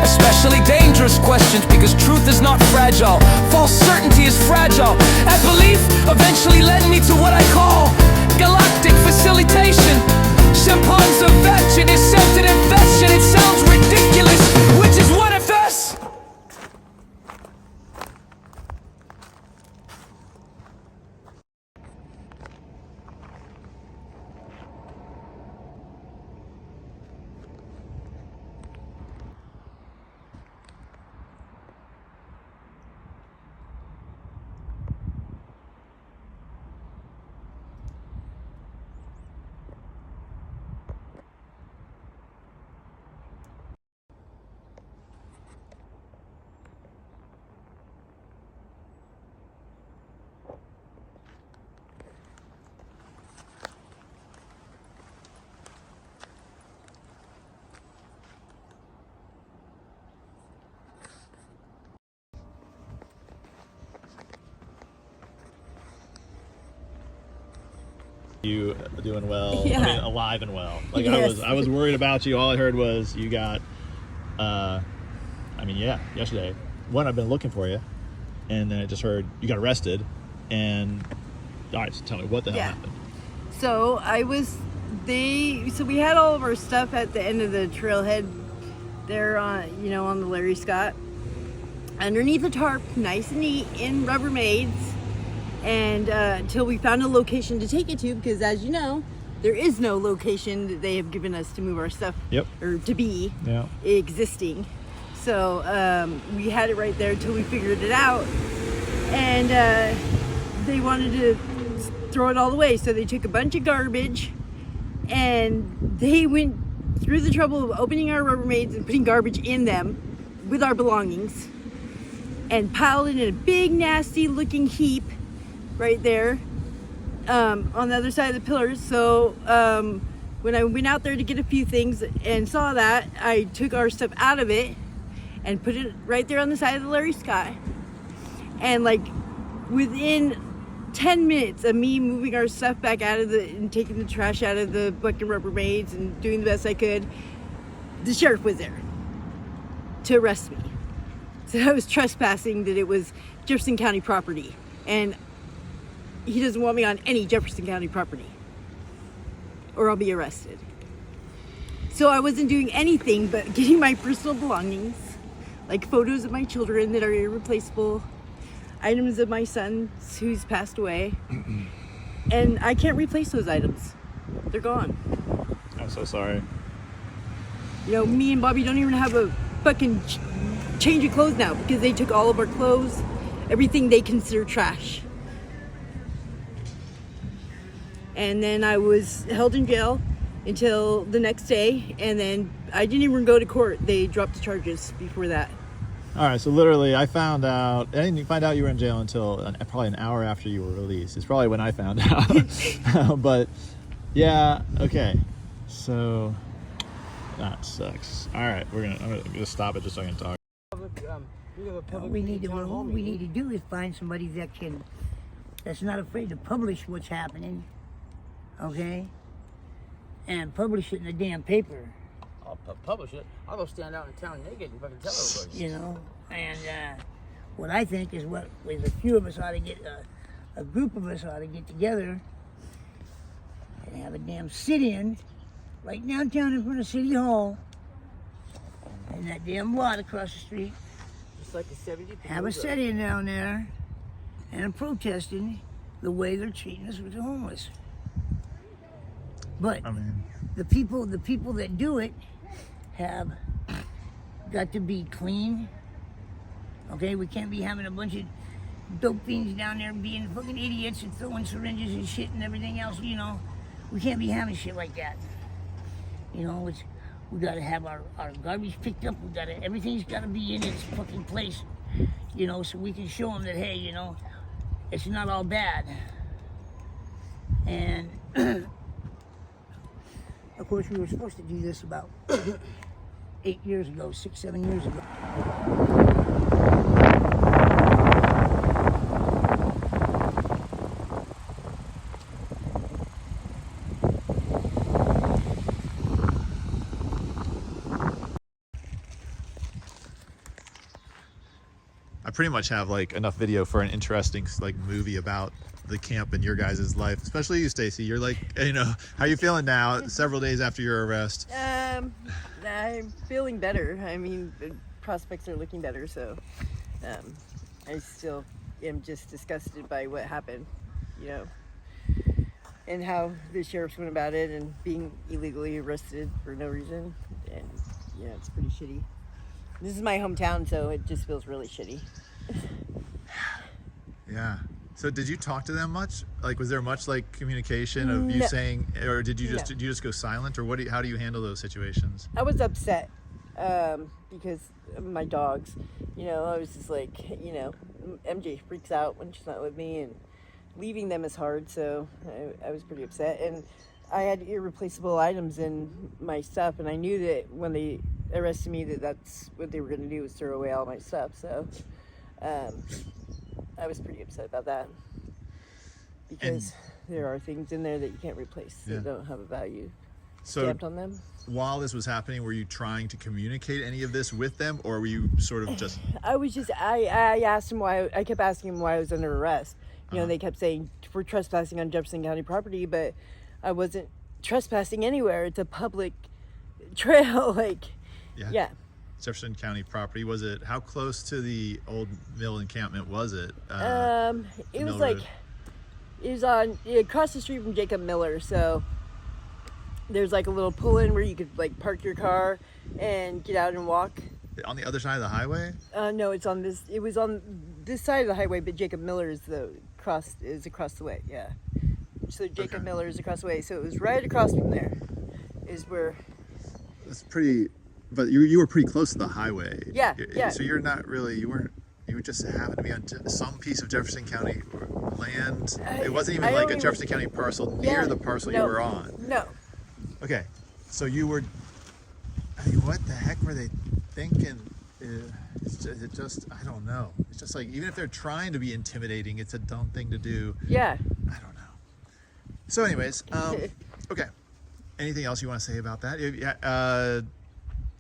Speaker 12: especially dangerous questions, because truth is not fragile, false certainty is fragile. That belief eventually led me to what I call galactic facilitation. Chimpanzees of veteran is scented infection. It sounds ridiculous, which is what if this?
Speaker 2: You doing well?
Speaker 9: Yeah.
Speaker 2: I mean, alive and well. Like
Speaker 9: Yes.
Speaker 2: I was worried about you. All I heard was you got. Yesterday. One, I've been looking for you, and then I just heard you got arrested. And all right, so tell me what the hell happened.
Speaker 9: So so we had all of our stuff at the end of the trailhead there on, on the Larry Scott, underneath the tarp, nice and neat in Rubbermaids. And until we found a location to take it to, because as you know, there is no location that they have given us to move our stuff, or to be existing. So we had it right there until we figured it out, and they wanted to throw it all away. So they took a bunch of garbage, and they went through the trouble of opening our Rubbermaids and putting garbage in them with our belongings, and piled it in a big, nasty looking heap right there on the other side of the pillars. So when I went out there to get a few things and saw that, I took our stuff out of it and put it right there on the side of the Larry Scott. And like within 10 minutes of me moving our stuff back out of and taking the trash out of the bucket Rubbermaids and doing the best I could, the sheriff was there to arrest me. So I was trespassing, that it was Jefferson County property, and he doesn't want me on any Jefferson County property, or I'll be arrested. So I wasn't doing anything but getting my personal belongings, like photos of my children that are irreplaceable, items of my son who's passed away, and I can't replace those items. They're gone.
Speaker 2: I'm so sorry.
Speaker 9: Me and Bobby don't even have a fucking change of clothes now, because they took all of our clothes, everything they consider trash. And then I was held in jail until the next day, and then I didn't even go to court. They dropped the charges before that.
Speaker 2: All right, so literally I didn't find out you were in jail until probably an hour after you were released. It's probably when I found out. But yeah, okay. So that sucks. All right, I'm gonna stop it just so I can talk.
Speaker 13: What we need to do is find somebody that's not afraid to publish what's happening, okay? And publish it in the damn paper.
Speaker 6: I'll publish it. I'll go stand out in town naked and fucking tell everybody.
Speaker 13: And what I think is what is a few of us ought to get, a group of us ought to get together and have a damn sit-in right downtown in front of City Hall and that damn lot across the street.
Speaker 9: Just like a 70.
Speaker 13: Have a sit-in down there and protesting the way they're treating us with the homeless. But
Speaker 2: I mean,
Speaker 13: the people that do it have got to be clean. Okay, we can't be having a bunch of dope fiends down there being fucking idiots and throwing syringes and shit and everything else, you know. We can't be having shit like that. You know, we gotta have our garbage picked up. Everything's gotta be in its fucking place, you know, so we can show them that, hey, you know, it's not all bad. And of course, we were supposed to do this about 8 years ago, 6, 7 years ago.
Speaker 2: I pretty much have like enough video for an interesting like movie about the camp in your guys' life, especially you, Stacy. You're like, you know, how you feeling now, several days after your arrest?
Speaker 9: I'm feeling better. I mean, the prospects are looking better, so I still am just disgusted by what happened, you know, and how the sheriffs went about it and being illegally arrested for no reason. And yeah, it's pretty shitty. This is my hometown, so it just feels really shitty.
Speaker 2: Yeah. So did you talk to them much? Like, was there much like communication of you saying, or did you just go silent, or how do you handle those situations?
Speaker 9: I was upset because of my dogs. You know, I was just like, you know, MJ freaks out when she's not with me, and leaving them is hard. So I was pretty upset, and I had irreplaceable items in my stuff, and I knew that when they arrested me that's what they were going to do, was throw away all my stuff. So I was pretty upset about that, because there are things in there that you can't replace. They don't have a value stamped on them.
Speaker 2: While this was happening, were you trying to communicate any of this with them, or were you sort of just...
Speaker 9: I asked him why. I kept asking him why I was under arrest. You know, they kept saying we're trespassing on Jefferson County property, but I wasn't trespassing anywhere. It's a public trail. Like, yeah.
Speaker 2: Jefferson County property. Was it, how close to the old mill encampment was it?
Speaker 9: It was like, it was on across the street from Jacob Miller. So there's like a little pull-in where you could like park your car and get out and walk.
Speaker 2: On the other side of the highway?
Speaker 9: No, it's on this. It was on this side of the highway, but Jacob Miller is across the way. Yeah. So Jacob Miller is across the way. So it was right across from there. Is where.
Speaker 2: That's pretty. But you were pretty close to the highway.
Speaker 9: Yeah, yeah.
Speaker 2: So you're not really, you just happened to be on some piece of Jefferson County land. It wasn't even like a Jefferson County parcel near the parcel you were on.
Speaker 9: No.
Speaker 2: Okay, so you were, I mean, what the heck were they thinking? It just, I don't know. It's just like, even if they're trying to be intimidating, it's a dumb thing to do.
Speaker 9: Yeah.
Speaker 2: I don't know. So anyways, okay. Anything else you want to say about that?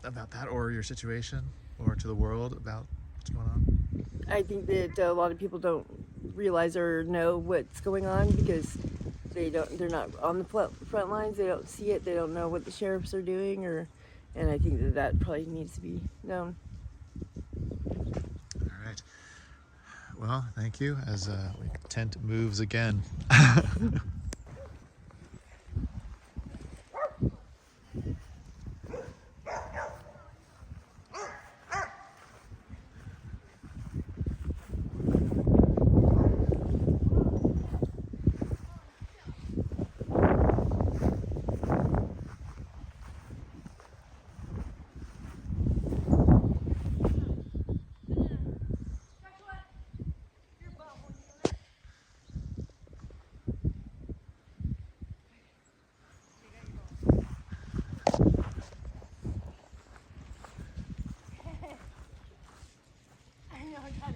Speaker 2: About that, or your situation, or to the world about what's going on?
Speaker 9: I think that a lot of people don't realize or know what's going on because they're not on the front lines. They don't see it. They don't know what the sheriffs are doing, and I think that probably needs to be known.
Speaker 2: All right. Well, thank you. As tent moves again.
Speaker 9: I know, I got it.